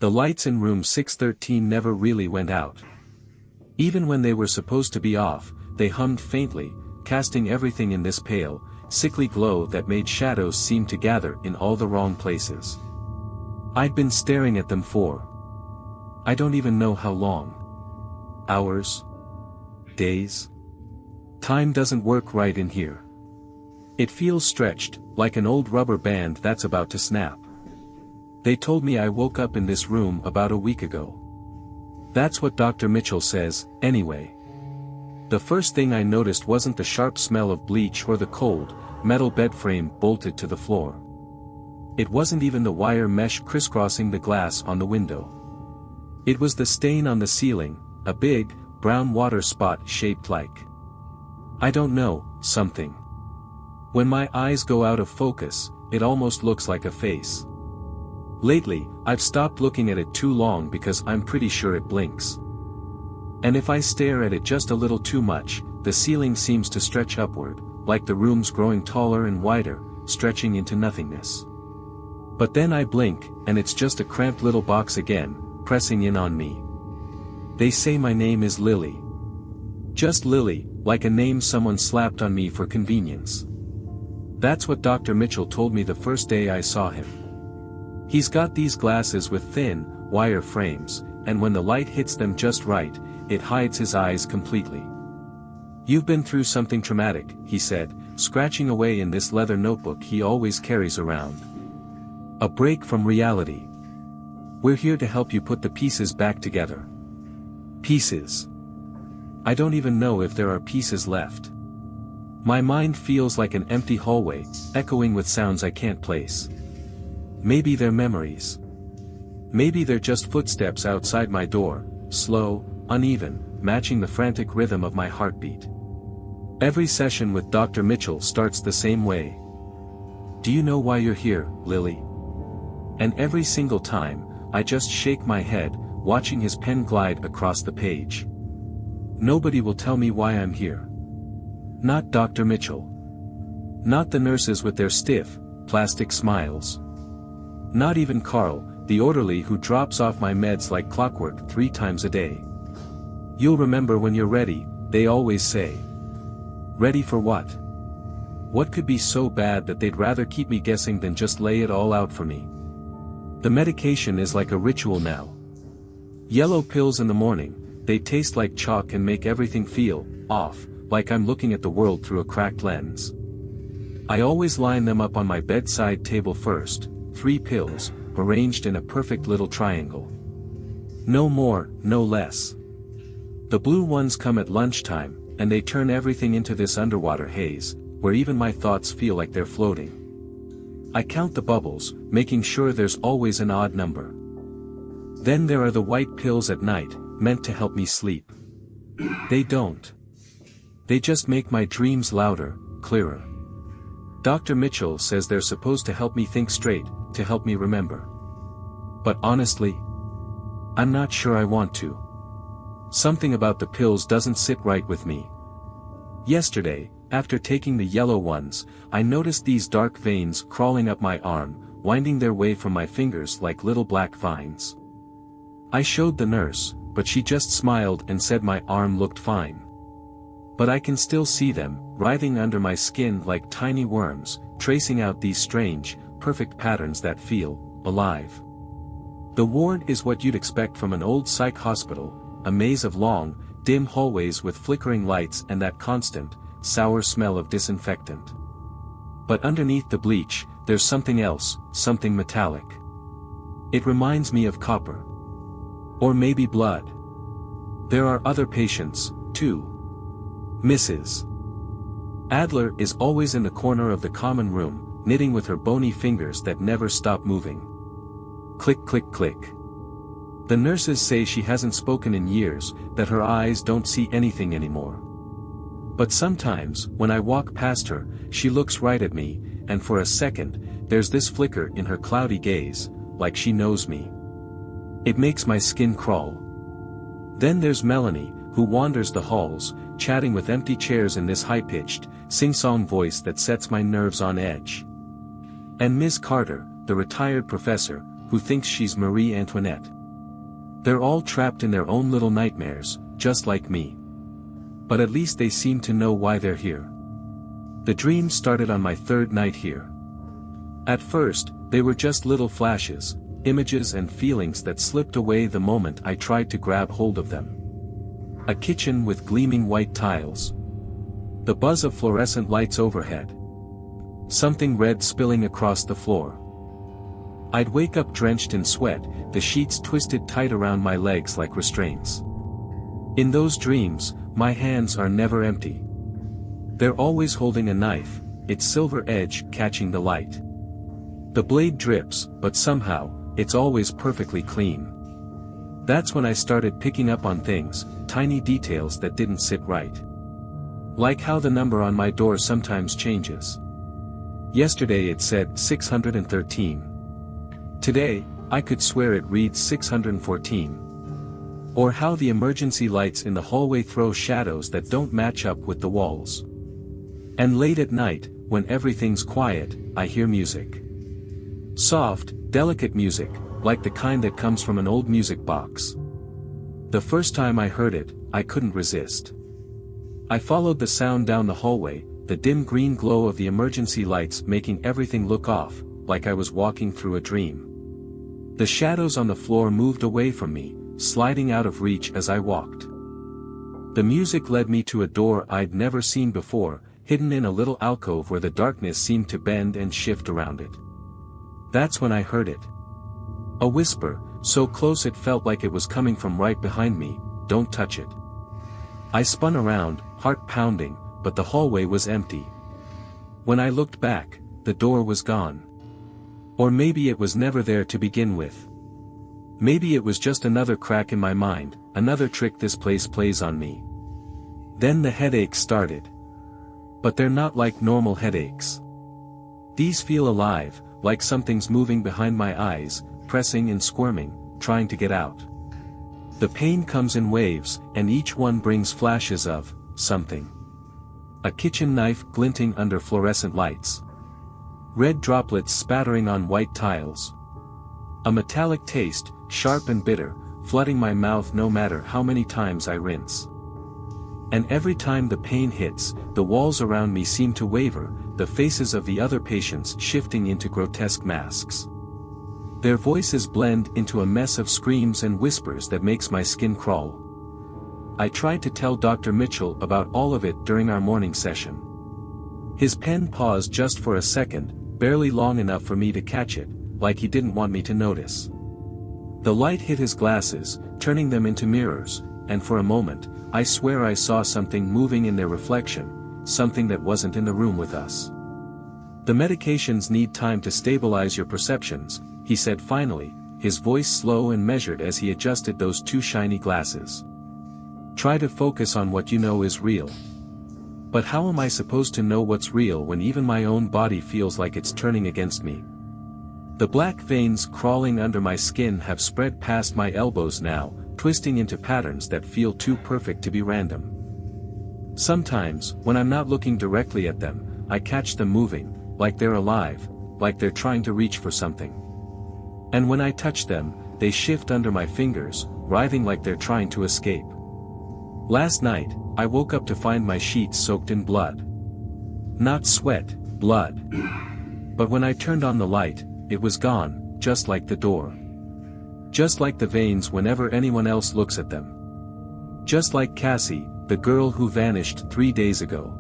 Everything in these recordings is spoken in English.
The lights in room 613 never really went out. Even when they were supposed to be off, they hummed faintly, casting everything in this pale, sickly glow that made shadows seem to gather in all the wrong places. I'd been staring at them for I don't even know how long. Hours? Days? Time doesn't work right in here. It feels stretched, like an old rubber band that's about to snap. They told me I woke up in this room about a week ago. That's what Dr. Mitchell says, anyway. The first thing I noticed wasn't the sharp smell of bleach or the cold, metal bed frame bolted to the floor. It wasn't even the wire mesh crisscrossing the glass on the window. It was the stain on the ceiling, a big, brown water spot shaped like, I don't know, something. When my eyes go out of focus, it almost looks like a face. Lately, I've stopped looking at it too long because I'm pretty sure it blinks. And if I stare at it just a little too much, the ceiling seems to stretch upward, like the room's growing taller and wider, stretching into nothingness. But then I blink, and it's just a cramped little box again, pressing in on me. They say my name is Lily. Just Lily, like a name someone slapped on me for convenience. That's what Dr. Mitchell told me the first day I saw him. He's got these glasses with thin, wire frames, and when the light hits them just right, it hides his eyes completely. You've been through something traumatic, he said, scratching away in this leather notebook he always carries around. A break from reality. We're here to help you put the pieces back together. Pieces. I don't even know if there are pieces left. My mind feels like an empty hallway, echoing with sounds I can't place. Maybe they're memories. Maybe they're just footsteps outside my door, slow, uneven, matching the frantic rhythm of my heartbeat. Every session with Dr. Mitchell starts the same way. Do you know why you're here, Lily? And every single time, I just shake my head, watching his pen glide across the page. Nobody will tell me why I'm here. Not Dr. Mitchell. Not the nurses with their stiff, plastic smiles. Not even Carl, the orderly who drops off my meds like clockwork 3 times a day. You'll remember when you're ready, they always say. Ready for what? What could be so bad that they'd rather keep me guessing than just lay it all out for me? The medication is like a ritual now. Yellow pills in the morning, they taste like chalk and make everything feel off, like I'm looking at the world through a cracked lens. I always line them up on my bedside table first, 3 pills, arranged in a perfect little triangle. No more, no less. The blue ones come at lunchtime, and they turn everything into this underwater haze, where even my thoughts feel like they're floating. I count the bubbles, making sure there's always an odd number. Then there are the white pills at night, meant to help me sleep. They don't. They just make my dreams louder, clearer. Dr. Mitchell says they're supposed to help me think straight, to help me remember. But honestly, I'm not sure I want to. Something about the pills doesn't sit right with me. Yesterday, after taking the yellow ones, I noticed these dark veins crawling up my arm, winding their way from my fingers like little black vines. I showed the nurse, but she just smiled and said my arm looked fine. But I can still see them, writhing under my skin like tiny worms, tracing out these strange, perfect patterns that feel alive. The ward is what you'd expect from an old psych hospital, a maze of long, dim hallways with flickering lights and that constant, sour smell of disinfectant. But underneath the bleach, there's something else, something metallic. It reminds me of copper. Or maybe blood. There are other patients, too. Mrs. Adler is always in the corner of the common room, knitting with her bony fingers that never stop moving. Click click click. The nurses say she hasn't spoken in years, that her eyes don't see anything anymore. But sometimes, when I walk past her, she looks right at me, and for a second, there's this flicker in her cloudy gaze, like she knows me. It makes my skin crawl. Then there's Melanie, who wanders the halls, chatting with empty chairs in this high-pitched, sing-song voice that sets my nerves on edge. And Ms. Carter, the retired professor, who thinks she's Marie Antoinette. They're all trapped in their own little nightmares, just like me. But at least they seem to know why they're here. The dream started on my third night here. At first, they were just little flashes, images and feelings that slipped away the moment I tried to grab hold of them. A kitchen with gleaming white tiles. The buzz of fluorescent lights overhead. Something red spilling across the floor. I'd wake up drenched in sweat, the sheets twisted tight around my legs like restraints. In those dreams, my hands are never empty. They're always holding a knife, its silver edge catching the light. The blade drips, but somehow, it's always perfectly clean. That's when I started picking up on things, tiny details that didn't sit right. Like how the number on my door sometimes changes. Yesterday it said 613. Today, I could swear it reads 614. Or how the emergency lights in the hallway throw shadows that don't match up with the walls. And late at night, when everything's quiet, I hear music. Soft, delicate music, like the kind that comes from an old music box. The first time I heard it, I couldn't resist. I followed the sound down the hallway, the dim green glow of the emergency lights making everything look off, like I was walking through a dream. The shadows on the floor moved away from me, sliding out of reach as I walked. The music led me to a door I'd never seen before, hidden in a little alcove where the darkness seemed to bend and shift around it. That's when I heard it. A whisper, so close it felt like it was coming from right behind me, "Don't touch it." I spun around, heart pounding, but the hallway was empty. When I looked back, the door was gone. Or maybe it was never there to begin with. Maybe it was just another crack in my mind, another trick this place plays on me. Then the headaches started. But they're not like normal headaches. These feel alive, like something's moving behind my eyes, pressing and squirming, trying to get out. The pain comes in waves, and each one brings flashes of something. A kitchen knife glinting under fluorescent lights. Red droplets spattering on white tiles. A metallic taste, sharp and bitter, flooding my mouth no matter how many times I rinse. And every time the pain hits, the walls around me seem to waver, the faces of the other patients shifting into grotesque masks. Their voices blend into a mess of screams and whispers that makes my skin crawl. I tried to tell Dr. Mitchell about all of it during our morning session. His pen paused just for a second, barely long enough for me to catch it, like he didn't want me to notice. The light hit his glasses, turning them into mirrors, and for a moment, I swear I saw something moving in their reflection, something that wasn't in the room with us. "The medications need time to stabilize your perceptions," he said finally, his voice slow and measured as he adjusted those two shiny glasses. "Try to focus on what you know is real." But how am I supposed to know what's real when even my own body feels like it's turning against me? The black veins crawling under my skin have spread past my elbows now, twisting into patterns that feel too perfect to be random. Sometimes, when I'm not looking directly at them, I catch them moving, like they're alive, like they're trying to reach for something. And when I touch them, they shift under my fingers, writhing like they're trying to escape. Last night, I woke up to find my sheets soaked in blood. Not sweat, blood. But when I turned on the light, it was gone, just like the door. Just like the veins whenever anyone else looks at them. Just like Cassie, the girl who vanished 3 days ago.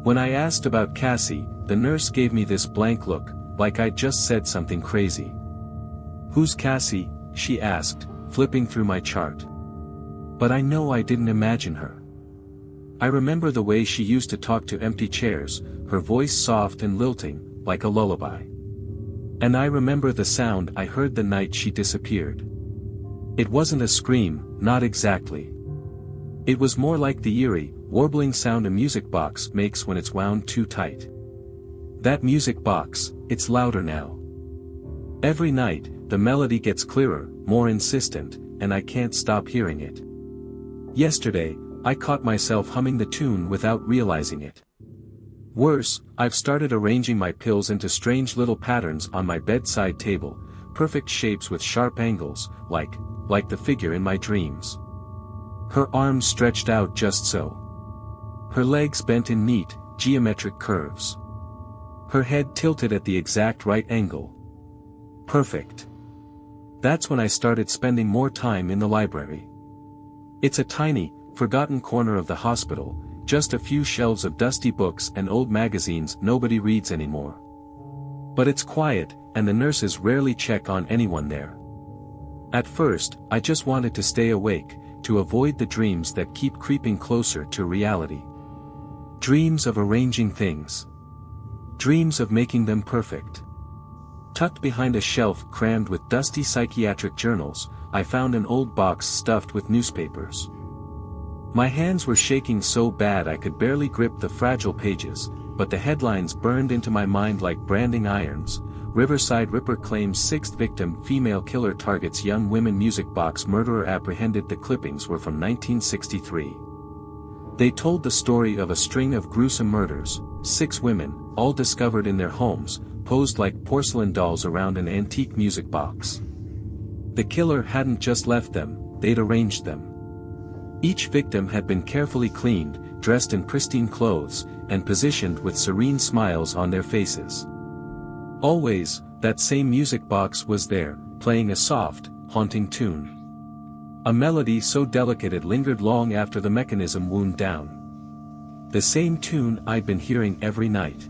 When I asked about Cassie, the nurse gave me this blank look, like I'd just said something crazy. "Who's Cassie?" she asked, flipping through my chart. But I know I didn't imagine her. I remember the way she used to talk to empty chairs, her voice soft and lilting, like a lullaby. And I remember the sound I heard the night she disappeared. It wasn't a scream, not exactly. It was more like the eerie, warbling sound a music box makes when it's wound too tight. That music box, it's louder now. Every night, the melody gets clearer, more insistent, and I can't stop hearing it. Yesterday, I caught myself humming the tune without realizing it. Worse, I've started arranging my pills into strange little patterns on my bedside table, perfect shapes with sharp angles, like the figure in my dreams. Her arms stretched out just so. Her legs bent in neat, geometric curves. Her head tilted at the exact right angle. Perfect. That's when I started spending more time in the library. It's a tiny, forgotten corner of the hospital, just a few shelves of dusty books and old magazines nobody reads anymore. But it's quiet, and the nurses rarely check on anyone there. At first, I just wanted to stay awake, to avoid the dreams that keep creeping closer to reality. Dreams of arranging things. Dreams of making them perfect. Tucked behind a shelf crammed with dusty psychiatric journals, I found an old box stuffed with newspapers. My hands were shaking so bad I could barely grip the fragile pages, but the headlines burned into my mind like branding irons. Riverside Ripper claims sixth victim female killer targets young women, music box murderer apprehended. The clippings were from 1963. They told the story of a string of gruesome murders, 6 women, all discovered in their homes, posed like porcelain dolls around an antique music box. The killer hadn't just left them, they'd arranged them. Each victim had been carefully cleaned, dressed in pristine clothes, and positioned with serene smiles on their faces. Always, that same music box was there, playing a soft, haunting tune. A melody so delicate it lingered long after the mechanism wound down. The same tune I'd been hearing every night.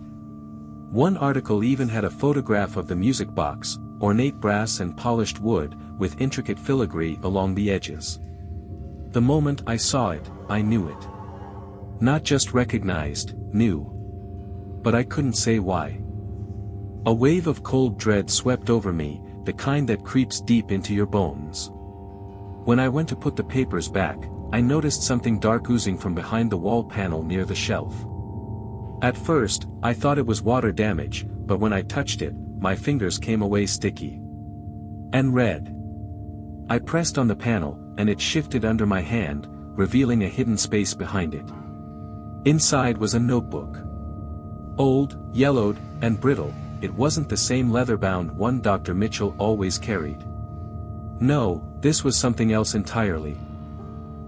One article even had a photograph of the music box, ornate brass and polished wood, with intricate filigree along the edges. The moment I saw it, I knew it. Not just recognized, knew. But I couldn't say why. A wave of cold dread swept over me, the kind that creeps deep into your bones. When I went to put the papers back, I noticed something dark oozing from behind the wall panel near the shelf. At first, I thought it was water damage, but when I touched it, my fingers came away sticky. And red. I pressed on the panel, and it shifted under my hand, revealing a hidden space behind it. Inside was a notebook. Old, yellowed, and brittle, it wasn't the same leather-bound one Dr. Mitchell always carried. No, this was something else entirely.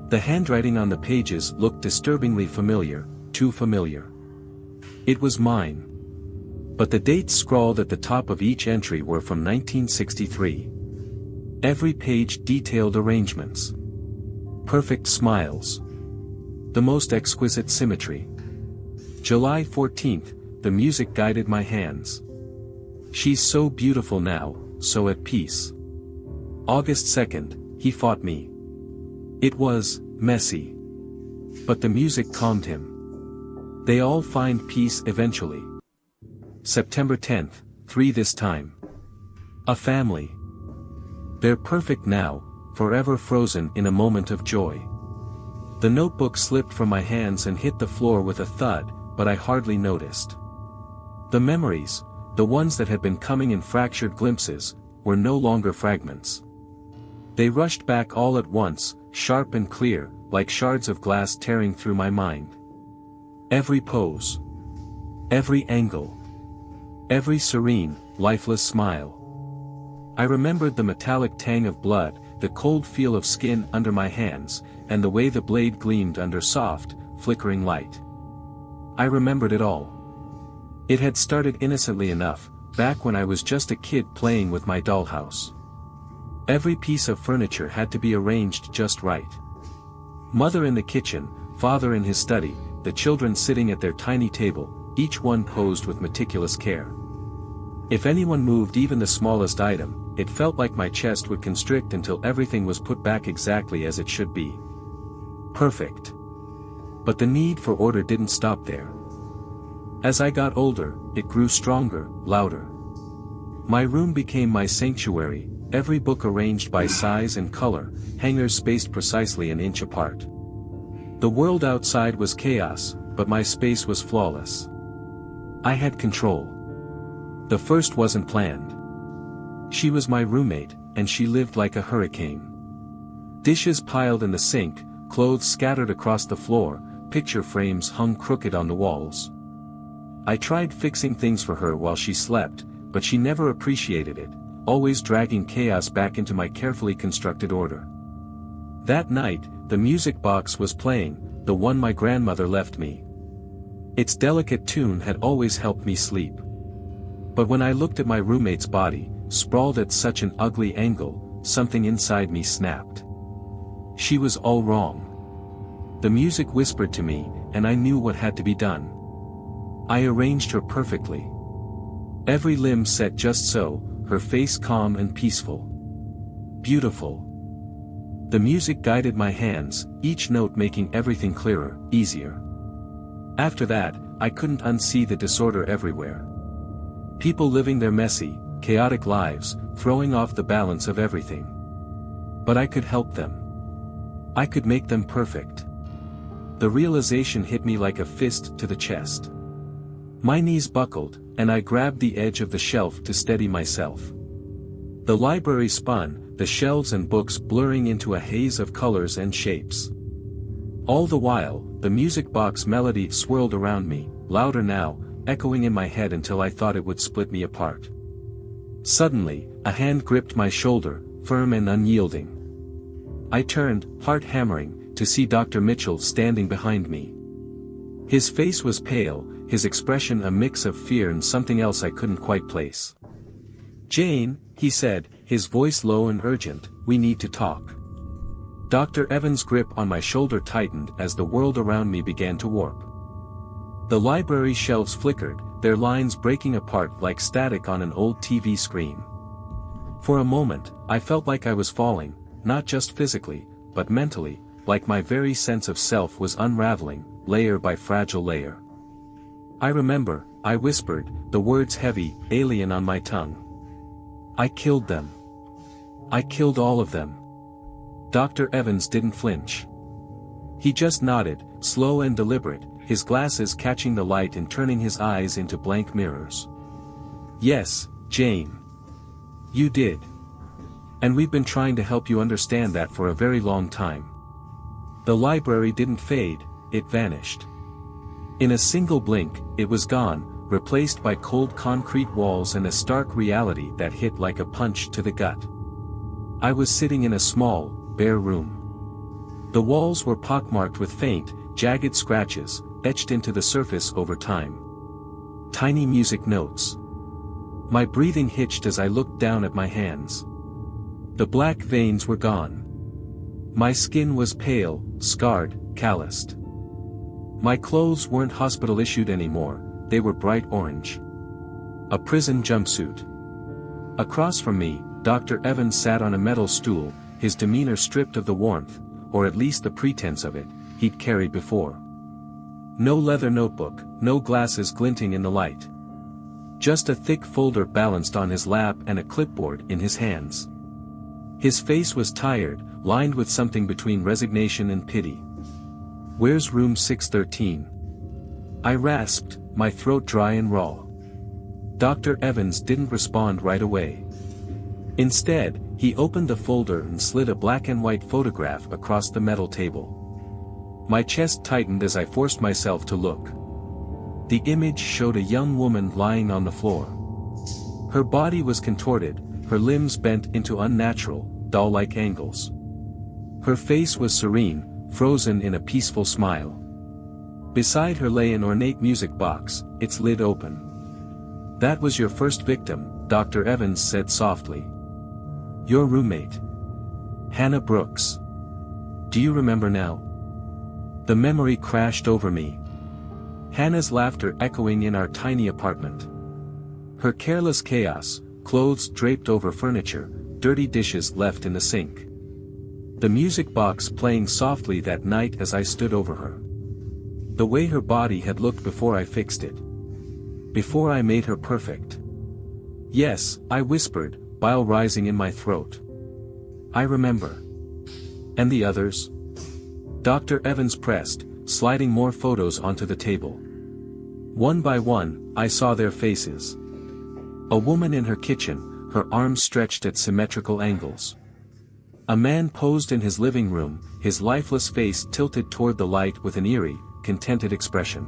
The handwriting on the pages looked disturbingly familiar, too familiar. It was mine. But the dates scrawled at the top of each entry were from 1963. Every page detailed arrangements. Perfect smiles. The most exquisite symmetry. July 14th, the music guided my hands. She's so beautiful now, so at peace. August 2nd, he fought me. It was messy. But the music calmed him. They all find peace eventually. September 10th, 3 this time. A family. They're perfect now, forever frozen in a moment of joy. The notebook slipped from my hands and hit the floor with a thud, but I hardly noticed. The memories, the ones that had been coming in fractured glimpses, were no longer fragments. They rushed back all at once, sharp and clear, like shards of glass tearing through my mind. Every pose. Every angle. Every serene, lifeless smile. I remembered the metallic tang of blood, the cold feel of skin under my hands, and the way the blade gleamed under soft, flickering light. I remembered it all. It had started innocently enough, back when I was just a kid playing with my dollhouse. Every piece of furniture had to be arranged just right. Mother in the kitchen, father in his study, the children sitting at their tiny table, each one posed with meticulous care. If anyone moved even the smallest item, it felt like my chest would constrict until everything was put back exactly as it should be. Perfect. But the need for order didn't stop there. As I got older, it grew stronger, louder. My room became my sanctuary, every book arranged by size and color, hangers spaced precisely an inch apart. The world outside was chaos, but my space was flawless. I had control. The first wasn't planned. She was my roommate, and she lived like a hurricane. Dishes piled in the sink, clothes scattered across the floor, picture frames hung crooked on the walls. I tried fixing things for her while she slept, but she never appreciated it, always dragging chaos back into my carefully constructed order. That night, the music box was playing, the one my grandmother left me. Its delicate tune had always helped me sleep. But when I looked at my roommate's body, sprawled at such an ugly angle, something inside me snapped. She was all wrong. The music whispered to me, and I knew what had to be done. I arranged her perfectly. Every limb set just so, her face calm and peaceful. Beautiful. The music guided my hands, each note making everything clearer, easier. After that, I couldn't unsee the disorder everywhere. People living their messy, chaotic lives, throwing off the balance of everything. But I could help them. I could make them perfect. The realization hit me like a fist to the chest. My knees buckled, and I grabbed the edge of the shelf to steady myself. The library spun, the shelves and books blurring into a haze of colors and shapes. All the while, the music box melody swirled around me, louder now, echoing in my head until I thought it would split me apart. Suddenly, a hand gripped my shoulder, firm and unyielding. I turned, heart hammering, to see Dr. Mitchell standing behind me. His face was pale, his expression a mix of fear and something else I couldn't quite place. "Jane," he said, his voice low and urgent, "we need to talk." Dr. Evans' grip on my shoulder tightened as the world around me began to warp. The library shelves flickered, their lines breaking apart like static on an old TV screen. For a moment, I felt like I was falling, not just physically, but mentally, like my very sense of self was unraveling, layer by fragile layer. "I remember," I whispered, the words heavy, alien on my tongue. "I killed them. I killed all of them." Dr. Evans didn't flinch. He just nodded, slow and deliberate, his glasses catching the light and turning his eyes into blank mirrors. "Yes, Jane. You did. And we've been trying to help you understand that for a very long time." The library didn't fade, it vanished. In a single blink, it was gone, replaced by cold concrete walls and a stark reality that hit like a punch to the gut. I was sitting in a small, bare room. The walls were pockmarked with faint, jagged scratches, etched into the surface over time. Tiny music notes. My breathing hitched as I looked down at my hands. The black veins were gone. My skin was pale, scarred, calloused. My clothes weren't hospital-issued anymore, they were bright orange. A prison jumpsuit. Across from me, Dr. Evans sat on a metal stool, his demeanor stripped of the warmth, or at least the pretense of it, he'd carried before. No leather notebook, no glasses glinting in the light. Just a thick folder balanced on his lap and a clipboard in his hands. His face was tired, lined with something between resignation and pity. "Where's room 613? I rasped, my throat dry and raw. Dr. Evans didn't respond right away. Instead, he opened the folder and slid a black and white photograph across the metal table. My chest tightened as I forced myself to look. The image showed a young woman lying on the floor. Her body was contorted, her limbs bent into unnatural, doll-like angles. Her face was serene, frozen in a peaceful smile. Beside her lay an ornate music box, its lid open. "That was your first victim," Dr. Evans said softly. "Your roommate. Hannah Brooks. Do you remember now?" The memory crashed over me. Hannah's laughter echoing in our tiny apartment. Her careless chaos, clothes draped over furniture, dirty dishes left in the sink. The music box playing softly that night as I stood over her. The way her body had looked before I fixed it. Before I made her perfect. "Yes," I whispered, bile rising in my throat. "I remember." "And the others?" Dr. Evans pressed, sliding more photos onto the table. One by one, I saw their faces. A woman in her kitchen, her arms stretched at symmetrical angles. A man posed in his living room, his lifeless face tilted toward the light with an eerie, contented expression.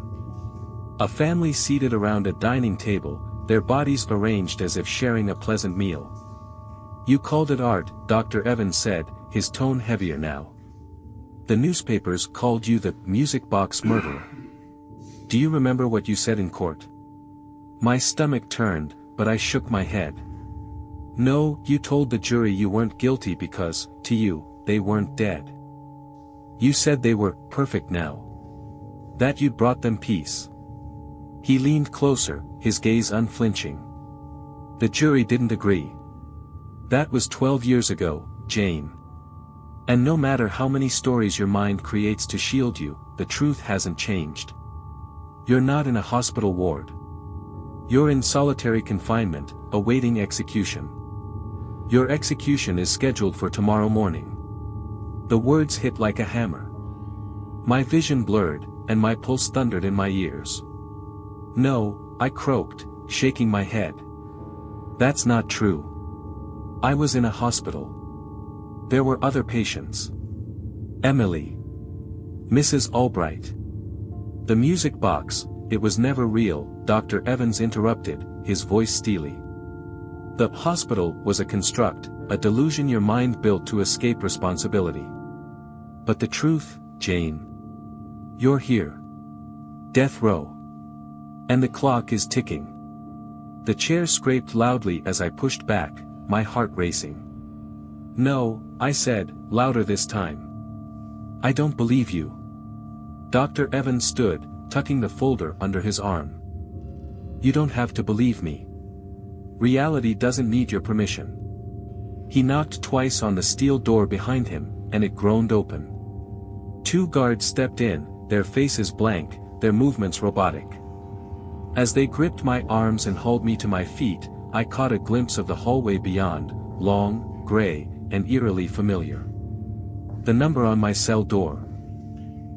A family seated around a dining table, their bodies arranged as if sharing a pleasant meal. You called it art, Dr. Evans said, his tone heavier now. The newspapers called you the music box murderer. Do you remember what you said in court? My stomach turned, but I shook my head. No, you told the jury you weren't guilty because, to you, they weren't dead. You said they were perfect now. That you'd brought them peace. He leaned closer, his gaze unflinching. The jury didn't agree. That was 12 years ago, Jane. And no matter how many stories your mind creates to shield you, the truth hasn't changed. You're not in a hospital ward. You're in solitary confinement, awaiting execution. Your execution is scheduled for tomorrow morning. The words hit like a hammer. My vision blurred, and my pulse thundered in my ears. No, I croaked, shaking my head. That's not true. I was in a hospital. There were other patients. Emily. Mrs. Albright. The music box, it was never real, Dr. Evans interrupted, his voice steely. The hospital was a construct, a delusion your mind built to escape responsibility. But the truth, Jane. You're here. Death row. And the clock is ticking. The chair scraped loudly as I pushed back, my heart racing. No, I said, louder this time. I don't believe you. Dr. Evans stood, tucking the folder under his arm. You don't have to believe me. Reality doesn't need your permission. He knocked twice on the steel door behind him, and it groaned open. 2 guards stepped in, their faces blank, their movements robotic. As they gripped my arms and hauled me to my feet, I caught a glimpse of the hallway beyond, long, gray, and eerily familiar. The number on my cell door.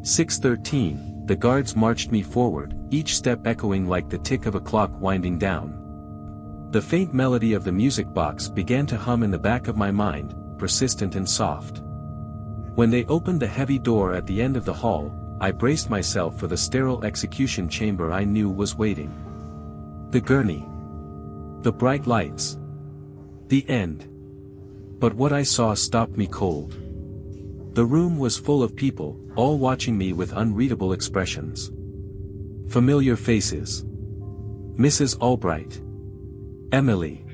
613, the guards marched me forward, each step echoing like the tick of a clock winding down. The faint melody of the music box began to hum in the back of my mind, persistent and soft. When they opened the heavy door at the end of the hall, I braced myself for the sterile execution chamber I knew was waiting. The gurney. The bright lights. The end. But what I saw stopped me cold. The room was full of people, all watching me with unreadable expressions. Familiar faces. Mrs. Albright. Emily.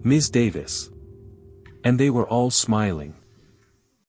Ms. Davis. And they were all smiling.